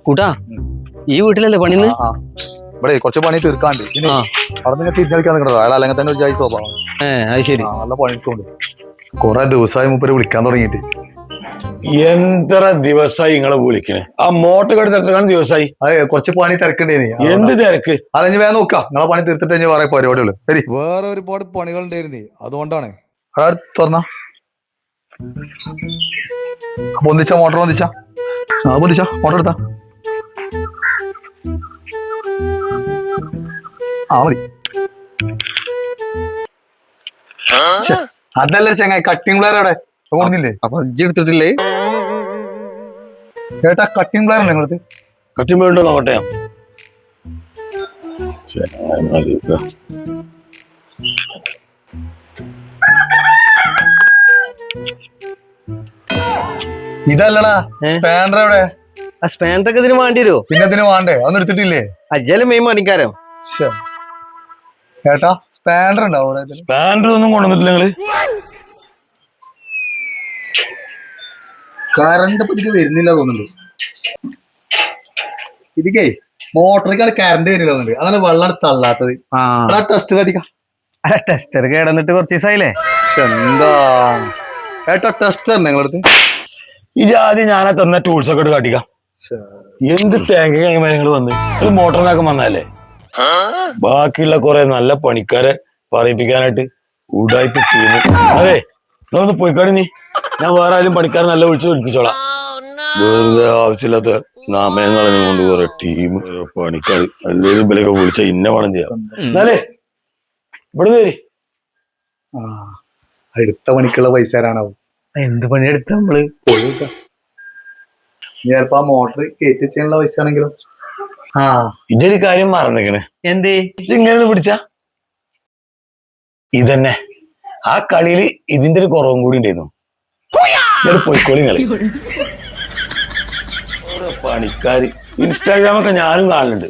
കൂട്ടാ ഈ വീട്ടിലല്ലേ പണിന്ന് ഇവിടെ കുറച്ച് പണി തീർക്കാണ്ട് പിന്നെ അവിടെ നിങ്ങൾ തിരിഞ്ഞടിക്കാൻ നിൽക്കണോ അയാൾ അല്ലെങ്കിൽ തന്നെ ഒരു ജായി സ്വഭാവം. അത് ശരി. നല്ല പണിക്കുണ്ട് കൊറേ ദിവസമായി മൂപ്പര് വിളിക്കാൻ തുടങ്ങിയിട്ട്. എത്ര ദിവസമായി നിങ്ങളെ വിളിക്കണേ? ആ മോട്ടർ കെടുത്ത് എത്ര ദിവസമായി? അതെ കുറച്ച് പണി തിരക്കണ്ടേനി. എന്ത് തിരക്ക്? അതഞ്ഞ് വേഗം നോക്കാം. നിങ്ങളെ പണി തീർത്തിട്ട് കഴിഞ്ഞ് വേറെ പരിപാടികള്. ശരി, വേറെ ഒരുപാട് പണികൾ ഉണ്ടായിരുന്നേ, അതുകൊണ്ടാണ്. തുറന്ന പൊന്തിച്ച മോട്ടർ പൊന്തിച്ച മോട്ടർ എടുത്താ മതി. അതല്ല ചെങ്ങായി കട്ടിങ് പ്ലെയർ അവിടെ കൊടുന്നില്ലേ? അപ്പൊ അജ്ജി എടുത്തിട്ടില്ലേ? ചേട്ടാ കട്ടിങ് പ്ലെയർ അല്ലേ നിങ്ങളത്? കട്ടിങ് പ്ലെയർ ഉണ്ടോ നോക്കട്ടെ. ഇതല്ലടാ സ്പാൻഡർ എവിടെ? ആ സ്പാൻഡർ ഒക്കെ ഇതിന് വേണ്ടി വരുമോ? പിന്നെ ഇതിന് വേണ്ടേ? അതൊന്നും എടുത്തിട്ടില്ലേ? അജ്ജാലും മെയിൻ പണിക്കാരോ? ചേട്ടാ സ്പാൻഡർ ഉണ്ടാവും. സ്പാൻഡർ ഒന്നും കൊണ്ടുവന്നിട്ടില്ല നിങ്ങള്? കറണ്ട് ഇതിക്ക് വരുന്നില്ല തോന്നുന്നുണ്ട്. ഇതിക്കേ മോട്ടറിക്കാണ് കറണ്ട് വരുന്നില്ല തോന്നുന്നുണ്ട്. അങ്ങനെ വെള്ളം തള്ളാത്തത്. ടെസ്റ്റ് അടിക്കാം. ടെസ്റ്റർ കേടന്നിട്ട് കുറച്ച് ദിവസമായില്ലേ? എന്താ ഏട്ടാ ടെസ്റ്റ് തന്നെ നിങ്ങളടുത്ത്? ഈ ജാതി ഞാനാ തന്ന ടൂൾസ് ഒക്കെ കാട്ടിക്കാം. എന്ത് തേങ്ങ നിങ്ങൾ വന്ന് ഒരു മോട്ടറിനൊക്കെ വന്നാലേ ബാക്കിയുള്ള കുറെ നല്ല പണിക്കാരെ പറയിപ്പിക്കാനായിട്ട് ഉടായ്പ ടീം. അതെ നമ്മളൊന്ന് പോയിക്കാടി നീ. ഞാൻ വേറെ ആരും പണിക്കാരെ നല്ല വിളിച്ച് വിളിപ്പിച്ചോളാം. വെറുതെ ആവശ്യമില്ലാത്ത നാമയങ്ങളെ കൊണ്ട് കുറെ ടീം പണിക്കാർ നല്ലൊരു വിലയൊക്കെ വിളിച്ച ഇന്ന വേണം ചെയ്യാം. എന്നാലേ ഇവിടെ വരി. എടുത്ത പണിക്കുള്ള പൈസ തരാനാവും. എന്ത് പണിയെടുത്ത നമ്മള് ചിലപ്പോ ആ മോട്ടർ കയറ്റി ചെയ്യാനുള്ള പൈസ ആണെങ്കിലും. ഇതൊരു കാര്യം മറന്നിക്കണേ. എന്തേ ഇങ്ങനെ പിടിച്ച ഇതന്നെ ആ കളിയില് ഇതിന്റെ ഒരു കുറവും കൂടി ഉണ്ടായിരുന്നു. പോയിക്കോളി കളി പണിക്കാര് ഇൻസ്റ്റാഗ്രാമൊക്കെ ഞാനും കാണുന്നുണ്ട്.